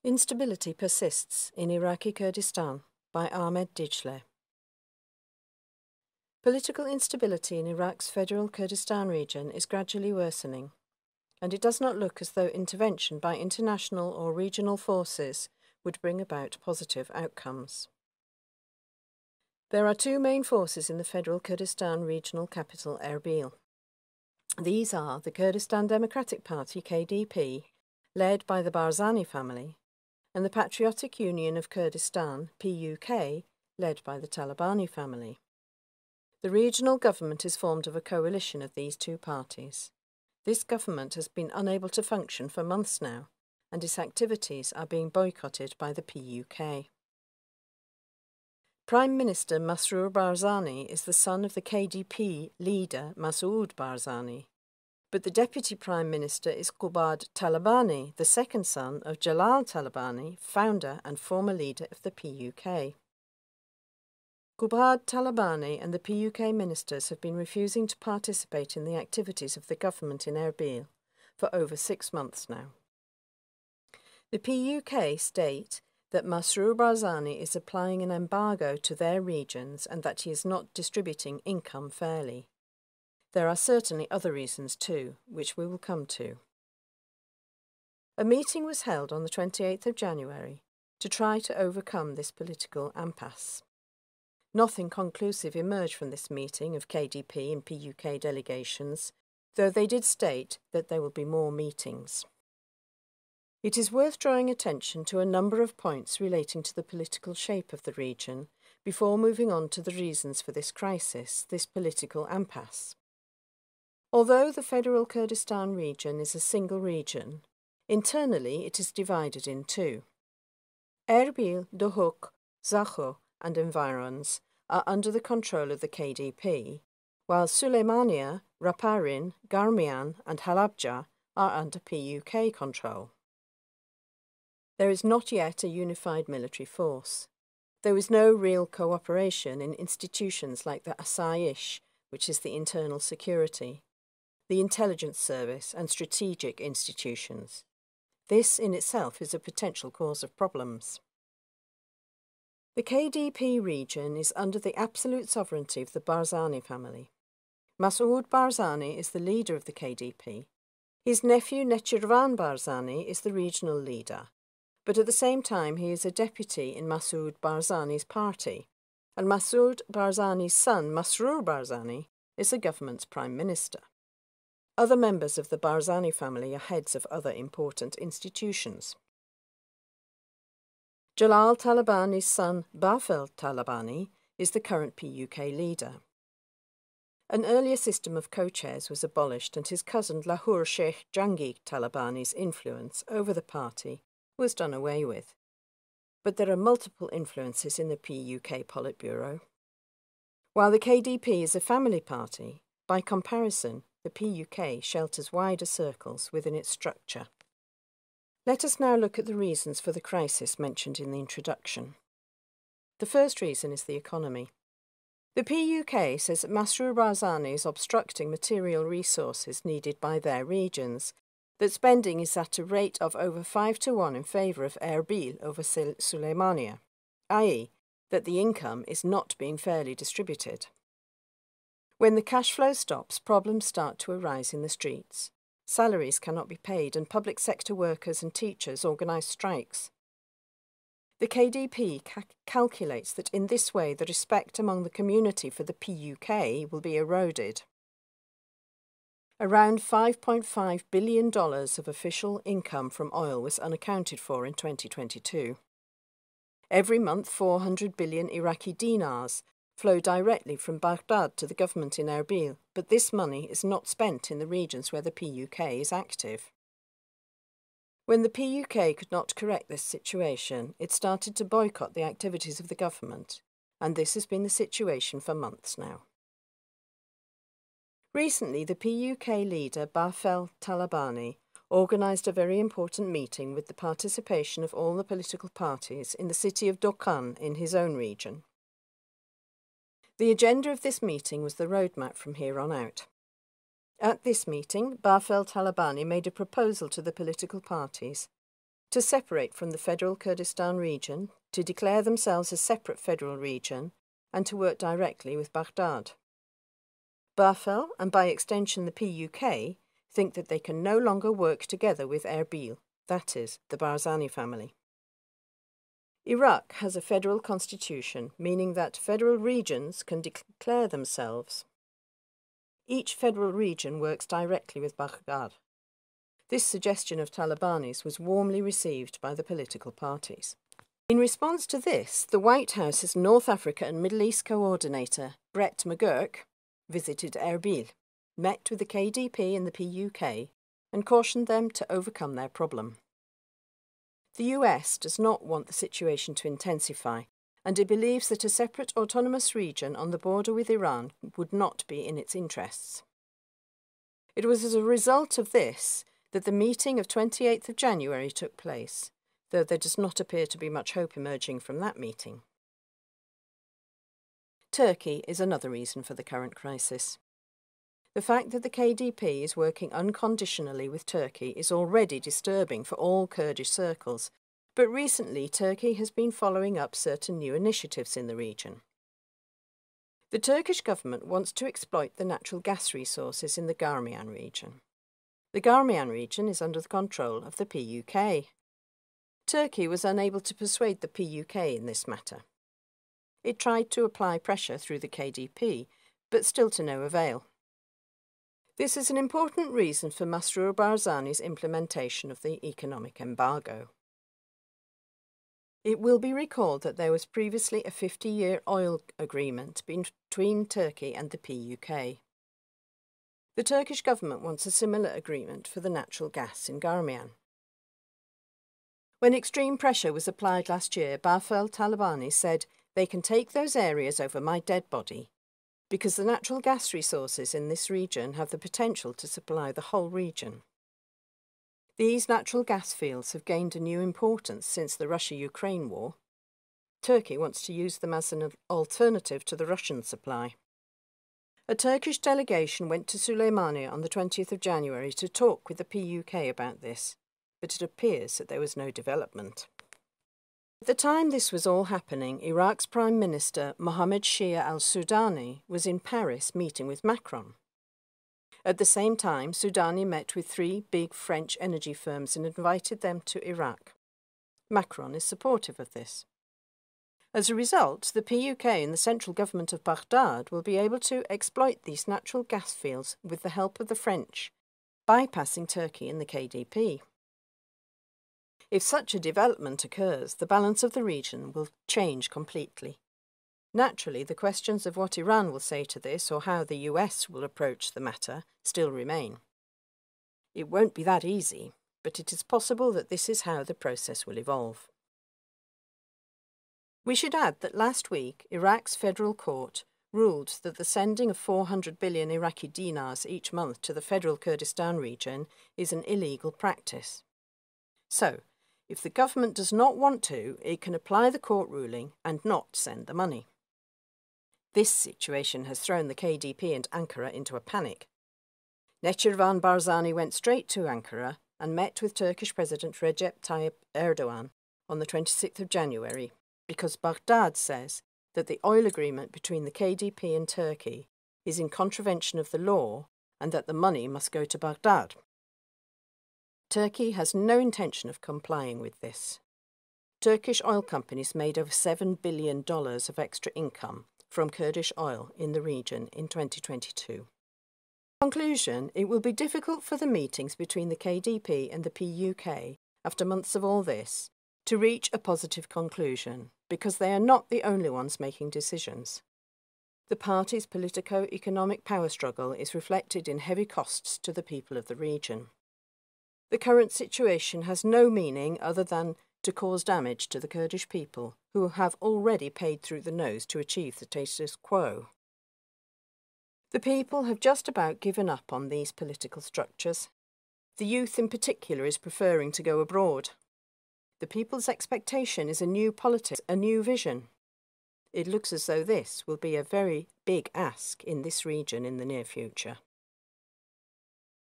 Instability persists in Iraqi Kurdistan by Ahmed Dijle. Political instability in Iraq's federal Kurdistan region is gradually worsening, and it does not look as though intervention by international or regional forces would bring about positive outcomes. There are two main forces in the federal Kurdistan regional capital Erbil. These are the Kurdistan Democratic Party KDP, led by the Barzani family, and the Patriotic Union of Kurdistan PUK, led by the Talabani family. The regional government is formed of a coalition of these two parties. This government has been unable to function for months now, and its activities are being boycotted by the PUK. Prime Minister Masroor Barzani is the son of the KDP leader Masoud Barzani, but the Deputy Prime Minister is Qubad Talabani, the second son of Jalal Talabani, founder and former leader of the PUK. Qubad Talabani and the PUK ministers have been refusing to participate in the activities of the government in Erbil for over 6 months now. The PUK state that Masroor Barzani is applying an embargo to their regions and that he is not distributing income fairly. There are certainly other reasons too, which we will come to. A meeting was held on the 28th of January to try to overcome this political impasse. Nothing conclusive emerged from this meeting of KDP and PUK delegations, though they did state that there will be more meetings. It is worth drawing attention to a number of points relating to the political shape of the region before moving on to the reasons for this crisis, this political impasse. Although the federal Kurdistan region is a single region, internally it is divided in two. Erbil, Duhok, Zakho and environs are under the control of the KDP, while Suleymania, Raparin, Garmian and Halabja are under PUK control. There is not yet a unified military force. There is no real cooperation in institutions like the Asayish, which is the internal security, the intelligence service and strategic institutions. This in itself is a potential cause of problems. The KDP region is under the absolute sovereignty of the Barzani family. Masoud Barzani is the leader of the KDP. His nephew Nechirvan Barzani is the regional leader, but at the same time he is a deputy in Masoud Barzani's party, and Masoud Barzani's son Masroor Barzani is the government's prime minister. Other members of the Barzani family are heads of other important institutions. Jalal Talabani's son Bafel Talabani is the current PUK leader. An earlier system of co-chairs was abolished and his cousin Lahur Sheikh Jangir Talabani's influence over the party was done away with. But there are multiple influences in the PUK Politburo. While the KDP is a family party, by comparison, the PUK shelters wider circles within its structure. Let us now look at the reasons for the crisis mentioned in the introduction. The first reason is the economy. The PUK says that Masroor Barzani is obstructing material resources needed by their regions, that spending is at a rate of over 5-1 in favour of Erbil over Suleymania, i.e., that the income is not being fairly distributed. When the cash flow stops, problems start to arise in the streets. Salaries cannot be paid and public sector workers and teachers organise strikes. The KDP calculates that in this way the respect among the community for the PUK will be eroded. Around $5.5 billion of official income from oil was unaccounted for in 2022. Every month 400 billion Iraqi dinars flow directly from Baghdad to the government in Erbil, but this money is not spent in the regions where the PUK is active. When the PUK could not correct this situation, it started to boycott the activities of the government, and this has been the situation for months now. Recently, the PUK leader Bafel Talabani organised a very important meeting with the participation of all the political parties in the city of Dokkan in his own region. The agenda of this meeting was the roadmap from here on out. At this meeting, Bafel Talabani made a proposal to the political parties to separate from the federal Kurdistan region, to declare themselves a separate federal region, and to work directly with Baghdad. Barfel, and by extension the PUK, think that they can no longer work together with Erbil, that is, the Barzani family. Iraq has a federal constitution, meaning that federal regions can declare themselves. Each federal region works directly with Baghdad. This suggestion of Talabani's was warmly received by the political parties. In response to this, the White House's North Africa and Middle East coordinator, Brett McGurk, visited Erbil, met with the KDP and the PUK, and cautioned them to overcome their problem. The US does not want the situation to intensify, and it believes that a separate autonomous region on the border with Iran would not be in its interests. It was as a result of this that the meeting of 28th of January took place, though there does not appear to be much hope emerging from that meeting. Turkey is another reason for the current crisis. The fact that the KDP is working unconditionally with Turkey is already disturbing for all Kurdish circles, but recently Turkey has been following up certain new initiatives in the region. The Turkish government wants to exploit the natural gas resources in the Garmian region. The Garmian region is under the control of the PUK. Turkey was unable to persuade the PUK in this matter. It tried to apply pressure through the KDP, but still to no avail. This is an important reason for Masroor Barzani's implementation of the economic embargo. It will be recalled that there was previously a 50-year oil agreement between Turkey and the PUK. The Turkish government wants a similar agreement for the natural gas in Garmian. When extreme pressure was applied last year, Barfel Talabani said, "They can take those areas over my dead body, because the natural gas resources in this region have the potential to supply the whole region." These natural gas fields have gained a new importance since the Russia-Ukraine war. Turkey wants to use them as an alternative to the Russian supply. A Turkish delegation went to Süleymaniye on the 20th of January to talk with the PUK about this, but it appears that there was no development. At the time this was all happening, Iraq's Prime Minister Mohammed Shia al-Sudani was in Paris meeting with Macron. At the same time, Sudani met with 3 big French energy firms and invited them to Iraq. Macron is supportive of this. As a result, the PUK and the central government of Baghdad will be able to exploit these natural gas fields with the help of the French, bypassing Turkey and the KDP. If such a development occurs, the balance of the region will change completely. Naturally, the questions of what Iran will say to this or how the US will approach the matter still remain. It won't be that easy, but it is possible that this is how the process will evolve. We should add that last week, Iraq's federal court ruled that the sending of 400 billion Iraqi dinars each month to the federal Kurdistan region is an illegal practice. So, if the government does not want to, it can apply the court ruling and not send the money. This situation has thrown the KDP and Ankara into a panic. Nechirvan Barzani went straight to Ankara and met with Turkish President Recep Tayyip Erdogan on the 26th of January because Baghdad says that the oil agreement between the KDP and Turkey is in contravention of the law and that the money must go to Baghdad. Turkey has no intention of complying with this. Turkish oil companies made over $7 billion of extra income from Kurdish oil in the region in 2022. In conclusion, it will be difficult for the meetings between the KDP and the PUK, after months of all this, to reach a positive conclusion, because they are not the only ones making decisions. The parties' politico-economic power struggle is reflected in heavy costs to the people of the region. The current situation has no meaning other than to cause damage to the Kurdish people, who have already paid through the nose to achieve the status quo. The people have just about given up on these political structures. The youth in particular is preferring to go abroad. The people's expectation is a new politics, a new vision. It looks as though this will be a very big ask in this region in the near future.